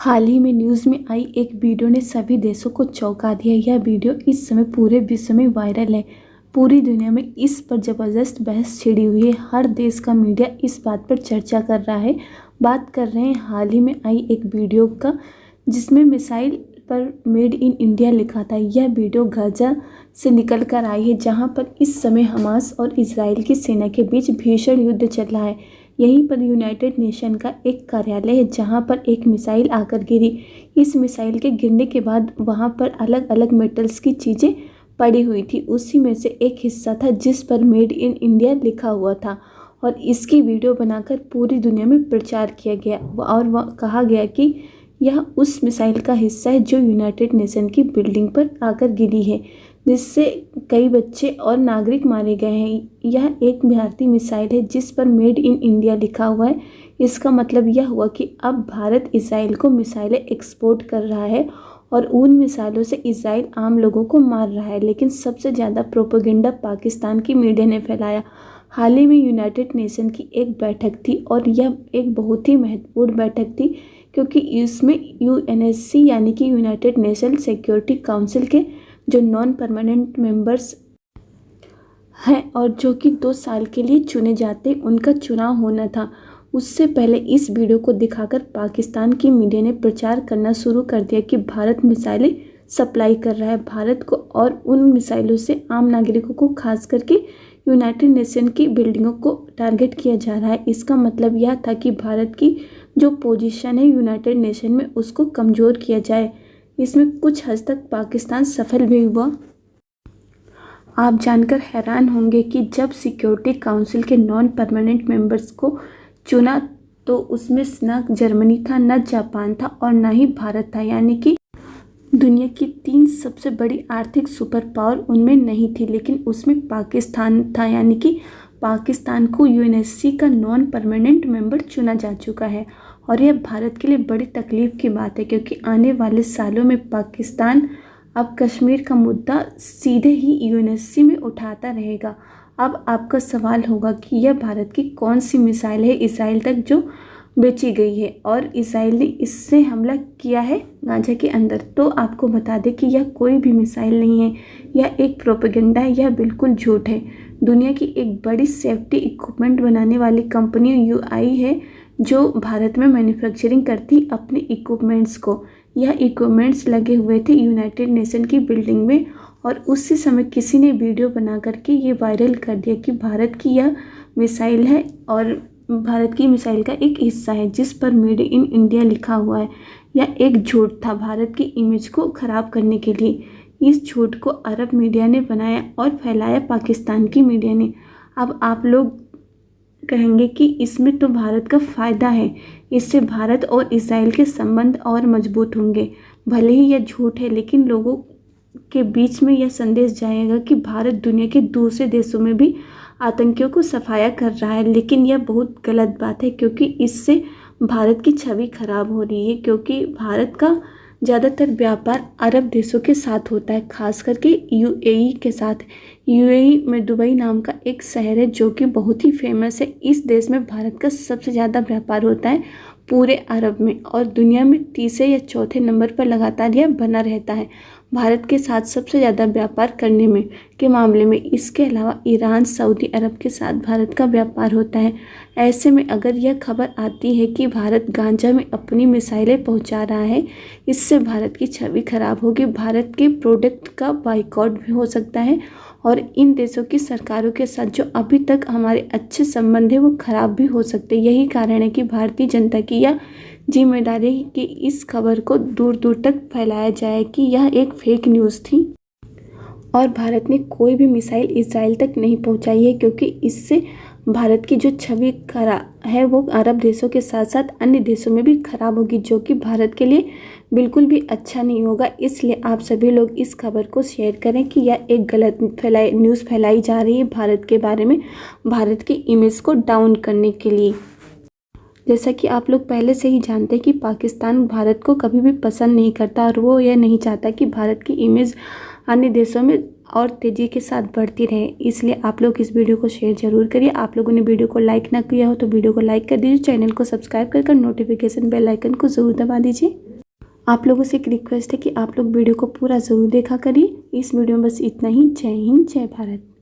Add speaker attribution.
Speaker 1: हाल ही में न्यूज़ में आई एक वीडियो ने सभी देशों को चौंका दिया। यह वीडियो इस समय पूरे विश्व में वायरल है। पूरी दुनिया में इस पर ज़बरदस्त बहस छिड़ी हुई है। हर देश का मीडिया इस बात पर चर्चा कर रहा है। बात कर रहे हैं हाल ही में आई एक वीडियो का, जिसमें मिसाइल पर मेड इन इंडिया लिखा था। यह वीडियो गाज़ा से निकल कर आई है, जहां पर इस समय हमास और इजराइल की सेना के बीच भीषण युद्ध चल रहा है। यहीं पर यूनाइटेड नेशन का एक कार्यालय है, जहां पर एक मिसाइल आकर गिरी। इस मिसाइल के गिरने के बाद वहां पर अलग अलग मेटल्स की चीज़ें पड़ी हुई थी। उसी में से एक हिस्सा था जिस पर मेड इन इंडिया लिखा हुआ था, और इसकी वीडियो बनाकर पूरी दुनिया में प्रचार किया गया और वह कहा गया कि यह उस मिसाइल का हिस्सा है जो यूनाइटेड नेशन की बिल्डिंग पर आकर गिरी है, जिससे कई बच्चे और नागरिक मारे गए हैं। यह एक भारतीय मिसाइल है जिस पर मेड इन इंडिया लिखा हुआ है। इसका मतलब यह हुआ कि अब भारत इजराइल को मिसाइलें एक्सपोर्ट कर रहा है और उन मिसाइलों से इजराइल आम लोगों को मार रहा है। लेकिन सबसे ज़्यादा प्रोपेगेंडा पाकिस्तान की मीडिया ने फैलाया। हाल ही में यूनाइटेड नेशन की एक बैठक थी, और यह एक बहुत ही महत्वपूर्ण बैठक थी, क्योंकि इसमें यूएनएससी यानी कि यूनाइटेड नेशन सिक्योरिटी काउंसिल के जो नॉन परमानेंट मेंबर्स हैं और जो कि 2 साल के लिए चुने जाते, उनका चुनाव होना था। उससे पहले इस वीडियो को दिखाकर पाकिस्तान की मीडिया ने प्रचार करना शुरू कर दिया कि भारत मिसाइलें सप्लाई कर रहा है भारत को, और उन मिसाइलों से आम नागरिकों को, खास करके यूनाइटेड नेशन की बिल्डिंगों को टारगेट किया जा रहा है। इसका मतलब यह था कि भारत की जो पोजीशन है यूनाइटेड नेशन में, उसको कमज़ोर किया जाए। इसमें कुछ हद तक पाकिस्तान सफल भी हुआ। आप जानकर हैरान होंगे कि जब सिक्योरिटी काउंसिल के नॉन परमानेंट मेंबर्स को चुना, तो उसमें न जर्मनी था, न जापान था, और न ही भारत था। यानी कि दुनिया की 3 सबसे बड़ी आर्थिक सुपर पावर उनमें नहीं थी, लेकिन उसमें पाकिस्तान था। यानी कि पाकिस्तान को यूएनएससी का नॉन परमानेंट मेंबर चुना जा चुका है। और यह भारत के लिए बड़ी तकलीफ की बात है, क्योंकि आने वाले सालों में पाकिस्तान अब कश्मीर का मुद्दा सीधे ही यूएनएससी में उठाता रहेगा। अब आपका सवाल होगा कि यह भारत की कौन सी मिसाइल है इसराइल तक जो बेची गई है, और इसराइल ने इससे हमला किया है गाज़ा के अंदर। तो आपको बता दें कि यह कोई भी मिसाइल नहीं है, यह एक प्रोपेगेंडा है, यह बिल्कुल झूठ है। दुनिया की एक बड़ी सेफ्टी इक्विपमेंट बनाने वाली कंपनी यूआई है, जो भारत में मैन्युफैक्चरिंग करती अपने इक्विपमेंट्स को। यह इक्विपमेंट्स लगे हुए थे यूनाइटेड नेशन की बिल्डिंग में, और उसी समय किसी ने वीडियो बना करके ये वायरल कर दिया कि भारत की यह मिसाइल है, और भारत की मिसाइल का एक हिस्सा है जिस पर मेड इन इंडिया लिखा हुआ है। यह एक झूठ था भारत की इमेज को ख़राब करने के लिए। इस झूठ को अरब मीडिया ने बनाया और फैलाया पाकिस्तान की मीडिया ने। अब आप लोग कहेंगे कि इसमें तो भारत का फ़ायदा है, इससे भारत और इजराइल के संबंध और मजबूत होंगे। भले ही यह झूठ है, लेकिन लोगों के बीच में यह संदेश जाएगा कि भारत दुनिया के दूसरे देशों में भी आतंकियों को सफाया कर रहा है। लेकिन यह बहुत गलत बात है, क्योंकि इससे भारत की छवि खराब हो रही है। क्योंकि भारत का ज़्यादातर व्यापार अरब देशों के साथ होता है, खास करके यूएई के साथ। यूएई में दुबई नाम का एक शहर है जो कि बहुत ही फेमस है। इस देश में भारत का सबसे ज़्यादा व्यापार होता है पूरे अरब में, और दुनिया में तीसरे या चौथे नंबर पर लगातार यह बना रहता है भारत के साथ सबसे ज़्यादा व्यापार करने में के मामले में। इसके अलावा ईरान, सऊदी अरब के साथ भारत का व्यापार होता है। ऐसे में अगर यह खबर आती है कि भारत गांजा में अपनी मिसाइलें पहुंचा रहा है, इससे भारत की छवि खराब होगी, भारत के प्रोडक्ट का बाइकआउट भी हो सकता है, और इन देशों की सरकारों के साथ जो अभी तक हमारे अच्छे संबंध है वो खराब भी हो सकते हैं। यही कारण है कि भारतीय जनता की यह जिम्मेदारी है कि इस खबर को दूर दूर तक फैलाया जाए कि यह एक फेक न्यूज़ थी, और भारत ने कोई भी मिसाइल इजराइल तक नहीं पहुंचाई है, क्योंकि इससे भारत की जो छवि खराब है वो अरब देशों के साथ साथ अन्य देशों में भी खराब होगी, जो कि भारत के लिए बिल्कुल भी अच्छा नहीं होगा। इसलिए आप सभी लोग इस खबर को शेयर करें कि यह एक गलत न्यूज़ फैलाई जा रही है भारत के बारे में, भारत की इमेज को डाउन करने के लिए। जैसा कि आप लोग पहले से ही जानते हैं कि पाकिस्तान भारत को कभी भी पसंद नहीं करता, और वो यह नहीं चाहता कि भारत की इमेज अन्य देशों में और तेज़ी के साथ बढ़ती रहे। इसलिए आप लोग इस वीडियो को शेयर जरूर करिए। आप लोगों ने वीडियो को लाइक ना किया हो तो वीडियो को लाइक कर दीजिए, चैनल को सब्सक्राइब कर नोटिफिकेशन बेल आइकन को ज़रूर दबा दीजिए। आप लोगों से एक रिक्वेस्ट है कि आप लोग वीडियो को पूरा ज़रूर देखा करिए। इस वीडियो में बस इतना ही। जय हिंद, जय भारत।